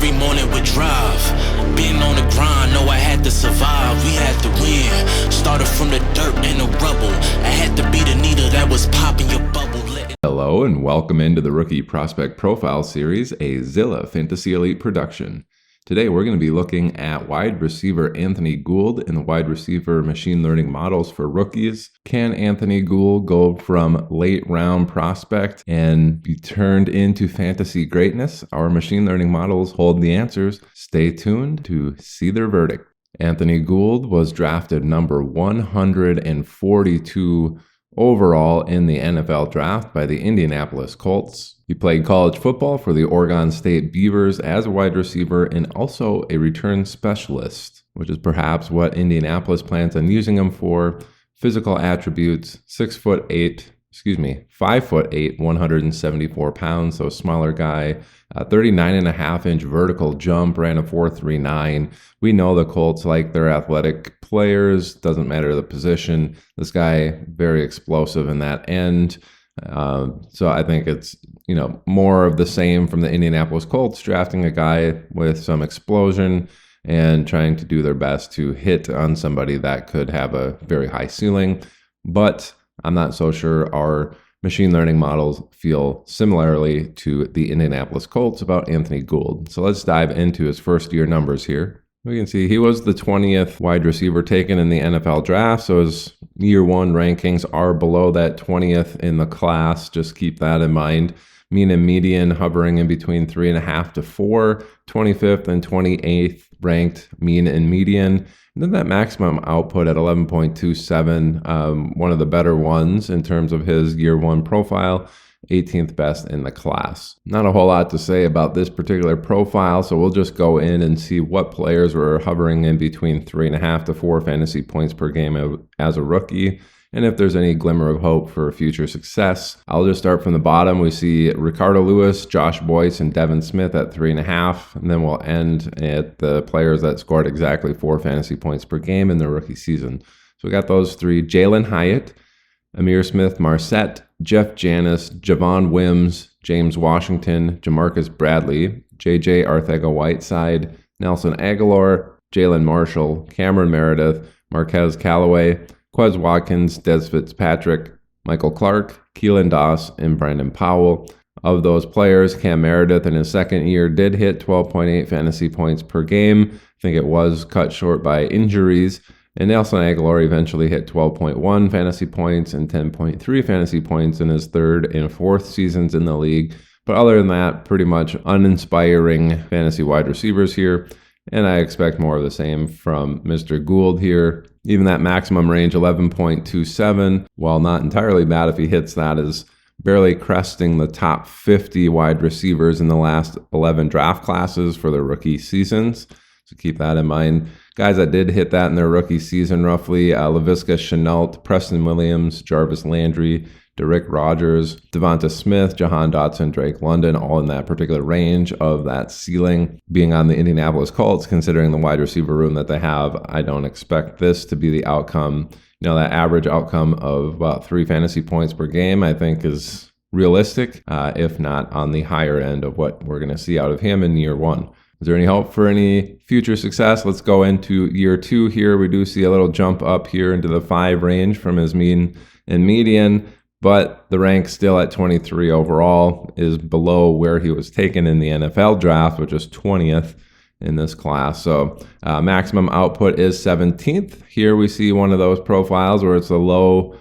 every morning with drive. Being on the grind, know I had to survive. We had to win. Started from the dirt and the rubble. I had to be the needle that was popping your bubble. Hello and welcome into the Rookie Prospect Profile Series, a Zilla Fantasy Elite production. Today we're going to be looking at wide receiver Anthony Gould in the wide receiver machine learning models for rookies. Can Anthony Gould go from late round prospect and be turned into fantasy greatness? Our machine learning models hold the answers. Stay tuned to see their verdict. Anthony Gould was drafted number 142 overall in the NFL draft by the Indianapolis Colts. He played college football for the Oregon State Beavers as a wide receiver and also a return specialist, which is perhaps what Indianapolis plans on using him for. Physical attributes, 5'8", 174 pounds, so a smaller guy. 39.5-inch vertical jump, ran a 4.39. We know the Colts like their athletic players, doesn't matter the position. This guy, very explosive in that end. So I think it's, more of the same from the Indianapolis Colts, drafting a guy with some explosion and trying to do their best to hit on somebody that could have a very high ceiling. But I'm not so sure our machine learning models feel similarly to the Indianapolis Colts about Anthony Gould. So let's dive into his first year numbers here. We can see he was the 20th wide receiver taken in the NFL draft, so his year one rankings are below that 20th in the class. Just keep that in mind. Mean and median hovering in between 3.5 to 4, 25th and 28th ranked mean and median. And then that maximum output at 11.27, one of the better ones in terms of his year one profile, 18th best in the class. Not a whole lot to say about this particular profile, so we'll just go in and see what players were hovering in between 3.5 to 4 fantasy points per game as a rookie, and if there's any glimmer of hope for future success. I'll just start from the bottom. We see Ricardo Lewis, Josh Boyce, and Devin Smith at 3.5, and then we'll end at the players that scored exactly 4 fantasy points per game in their rookie season. So we got those three: Jalen Hyatt, Amir Smith-Marset, Jeff Janis, Javon Wims, James Washington, Jamarcus Bradley, J.J. Arcega-Whiteside, Nelson Aguilar, Jalen Marshall, Cameron Meredith, Marquez Callaway, Quez Watkins, Des Fitzpatrick, Michael Clark, Keelan Doss, and Brandon Powell. Of those players, Cam Meredith in his second year did hit 12.8 fantasy points per game. I think it was cut short by injuries. And Nelson Aguilar eventually hit 12.1 fantasy points and 10.3 fantasy points in his third and fourth seasons in the league. But other than that, pretty much uninspiring fantasy wide receivers here. And I expect more of the same from Mr. Gould here. Even that maximum range, 11.27, while not entirely bad if he hits that, is barely cresting the top 50 wide receivers in the last 11 draft classes for their rookie seasons. So keep that in mind. Guys that did hit that in their rookie season roughly, Laviska Shenault, Preston Williams, Jarvis Landry, Derek Rogers, Devonta Smith, Jahan Dotson, Drake London, all in that particular range of that ceiling. Being on the Indianapolis Colts, considering the wide receiver room that they have, I don't expect this to be the outcome. That average outcome of about 3 fantasy points per game, I think is realistic, if not on the higher end of what we're going to see out of him in year one. Is there any hope for any future success? Let's go into year 2 here. We do see a little jump up here into the 5 range from his mean and median, but the rank still at 23 overall is below where he was taken in the NFL draft, which is 20th in this class. So maximum output is 17th. Here we see one of those profiles where it's a low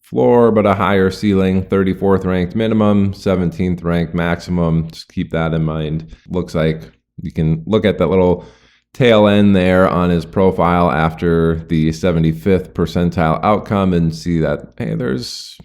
floor but a higher ceiling, 34th ranked minimum, 17th ranked maximum. Just keep that in mind. Looks like you can look at that little tail end there on his profile after the 75th percentile outcome and see that, hey, there's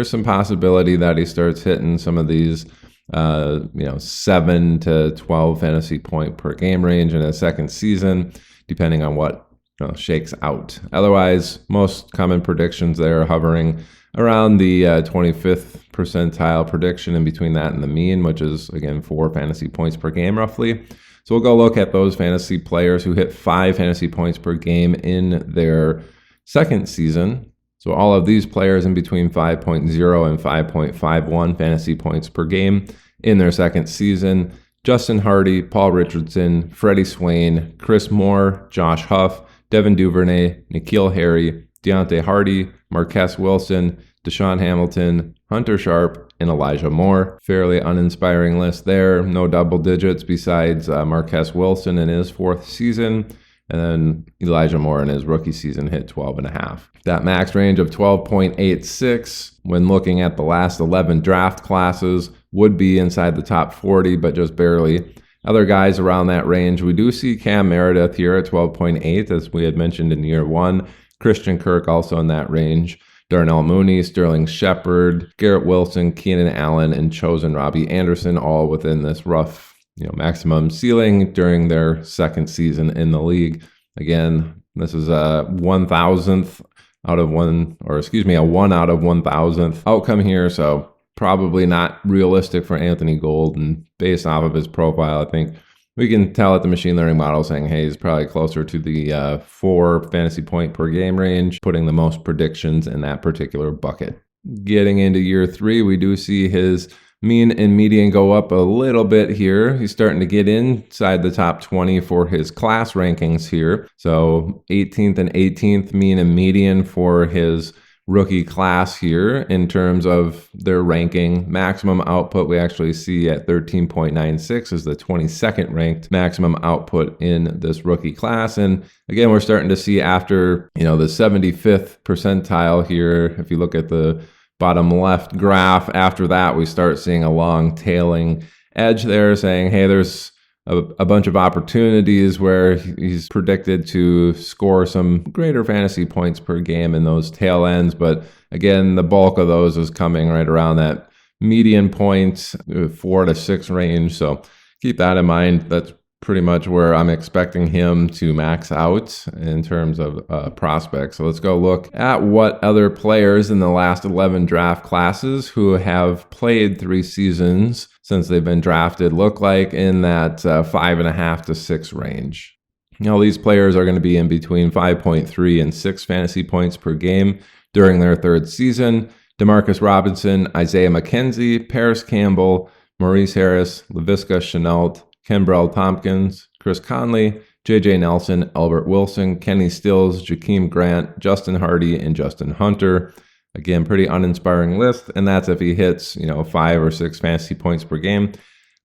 some possibility that he starts hitting some of these 7 to 12 fantasy point per game range in his second season, depending on what shakes out. Otherwise, most common predictions there are hovering around the 25th percentile prediction, in between that and the mean, which is, again, 4 fantasy points per game roughly. So we'll go look at those fantasy players who hit 5 fantasy points per game in their second season. So all of these players in between 5.0 and 5.51 fantasy points per game in their second season. Justin Hardy, Paul Richardson, Freddie Swain, Chris Moore, Josh Huff, Devin Duvernay, N'Keal Harry, Deontay Hardy, Marquess Wilson, Deshaun Hamilton, Hunter Sharp, and Elijah Moore. Fairly uninspiring list there. No double digits besides Marquess Wilson in his 4th season. And then Elijah Moore in his rookie season hit 12.5. That max range of 12.86 when looking at the last 11 draft classes would be inside the top 40, but just barely. Other guys around that range, we do see Cam Meredith here at 12.8, as we had mentioned in year 1. Christian Kirk also in that range. Darnell Mooney, Sterling Shepard, Garrett Wilson, Keenan Allen, and chosen Robbie Anderson, all within this rough maximum ceiling during their 2nd season in the league. Again, this is a 1,000th out of one, or excuse me, a 1 out of 1,000th outcome here. So probably not realistic for Anthony Gould. And based off of his profile, I think we can tell at the machine learning model saying, hey, he's probably closer to the 4 fantasy point per game range, putting the most predictions in that particular bucket. Getting into year 3, we do see his mean and median go up a little bit here. He's starting to get inside the top 20 for his class rankings here. So 18th and 18th mean and median for his rookie class here in terms of their ranking. Maximum output we actually see at 13.96 is the 22nd ranked maximum output in this rookie class. And again, we're starting to see after, the 75th percentile here, if you look at the bottom left graph, after that, we start seeing a long tailing edge there saying, hey, there's a bunch of opportunities where he's predicted to score some greater fantasy points per game in those tail ends. But again, the bulk of those is coming right around that median points, 4 to 6 range. So keep that in mind. That's pretty much where I'm expecting him to max out in terms of prospects. So let's go look at what other players in the last 11 draft classes who have played 3 seasons since they've been drafted look like in that 5.5 to 6 range. Now, these players are going to be in between 5.3 and 6 fantasy points per game during their 3rd season. Demarcus Robinson, Isaiah McKenzie, Paris Campbell, Maurice Harris, Laviska Shenault, Kenbrell Tompkins, Chris Conley, J.J. Nelson, Albert Wilson, Kenny Stills, Jakeem Grant, Justin Hardy, and Justin Hunter. Again, pretty uninspiring list, and that's if he hits, 5 or 6 fantasy points per game,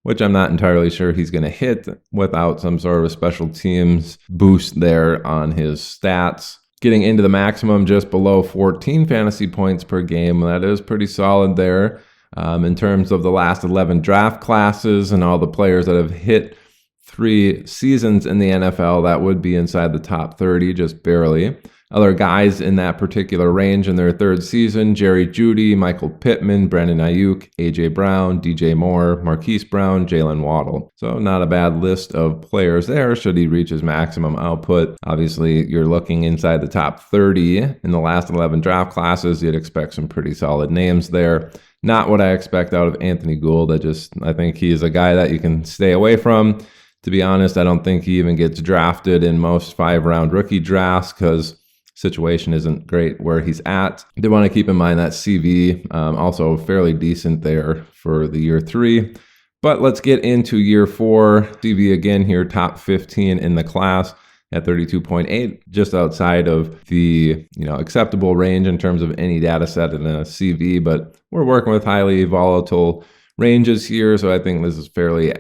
which I'm not entirely sure he's going to hit without some sort of a special teams boost there on his stats. Getting into the maximum just below 14 fantasy points per game, that is pretty solid there. In terms of the last 11 draft classes and all the players that have hit 3 seasons in the NFL, that would be inside the top 30, just barely. Other guys in that particular range in their 3rd season, Jerry Jeudy, Michael Pittman, Brandon Ayuk, A.J. Brown, DJ Moore, Marquise Brown, Jalen Waddle. So not a bad list of players there should he reach his maximum output. Obviously, you're looking inside the top 30 in the last 11 draft classes. You'd expect some pretty solid names there. Not what I expect out of Anthony Gould. I think he's a guy that you can stay away from. To be honest, I don't think he even gets drafted in most 5-round rookie drafts because situation isn't great where he's at. They want to keep in mind that CV also fairly decent there for the year 3. But let's get into year 4. CV again here, top 15 in the class at 32.8, just outside of the acceptable range in terms of any data set in a CV. But we're working with highly volatile ranges here, so I think this is fairly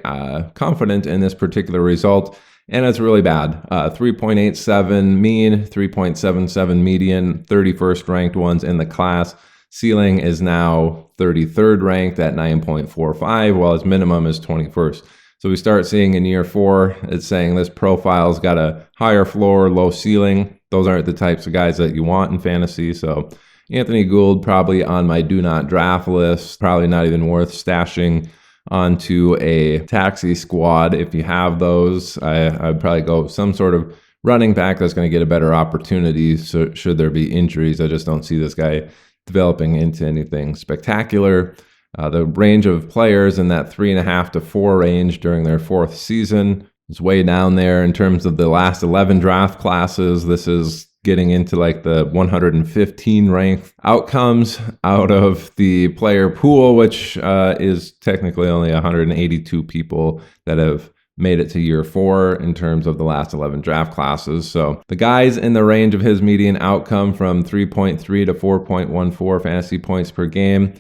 confident in this particular result. And it's really bad. 3.87 mean, 3.77 median, 31st ranked ones in the class. Ceiling is now 33rd ranked at 9.45, while his minimum is 21st. So we start seeing in year 4, it's saying this profile's got a higher floor, low ceiling. Those aren't the types of guys that you want in fantasy. So Anthony Gould probably on my do not draft list, probably not even worth stashing onto a taxi squad. If you have those, I'd probably go with some sort of running back that's going to get a better opportunity. So should there be injuries, I just don't see this guy developing into anything spectacular. The range of players in that 3.5 to 4 range during their 4th season is way down there in terms of the last 11 draft classes. This is getting into like the 115 ranked outcomes out of the player pool, which is technically only 182 people that have made it to year 4 in terms of the last 11 draft classes. So the guys in the range of his median outcome from 3.3 to 4.14 fantasy points per game.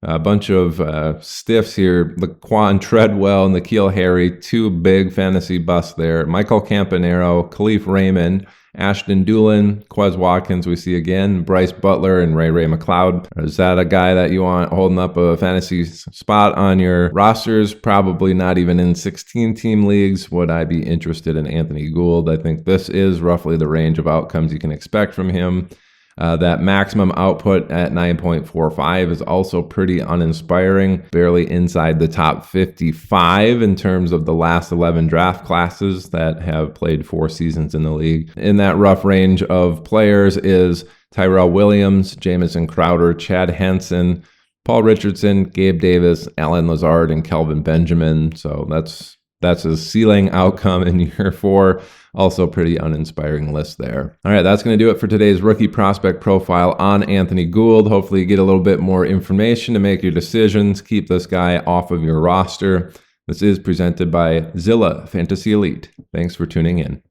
A bunch of stiffs here. Laquan Treadwell and N'Keal Harry, 2 big fantasy busts there. Michael Campanaro, Khalif Raymond, Ashton Doolin, Quez Watkins we see again, Bryce Butler, and Ray McLeod. Is that a guy that you want holding up a fantasy spot on your rosters? Probably not even in 16-team leagues. Would I be interested in Anthony Gould? I think this is roughly the range of outcomes you can expect from him. That maximum output at 9.45 is also pretty uninspiring, barely inside the top 55 in terms of the last 11 draft classes that have played 4 seasons in the league. In that rough range of players is Tyrell Williams, Jamison Crowder, Chad Henson, Paul Richardson, Gabe Davis, Alan Lazard, and Kelvin Benjamin. So that's his ceiling outcome in year 4. Also pretty uninspiring list there. All right, that's going to do it for today's rookie prospect profile on Anthony Gould. Hopefully you get a little bit more information to make your decisions. Keep this guy off of your roster. This is presented by Zilla Fantasy Elite. Thanks for tuning in.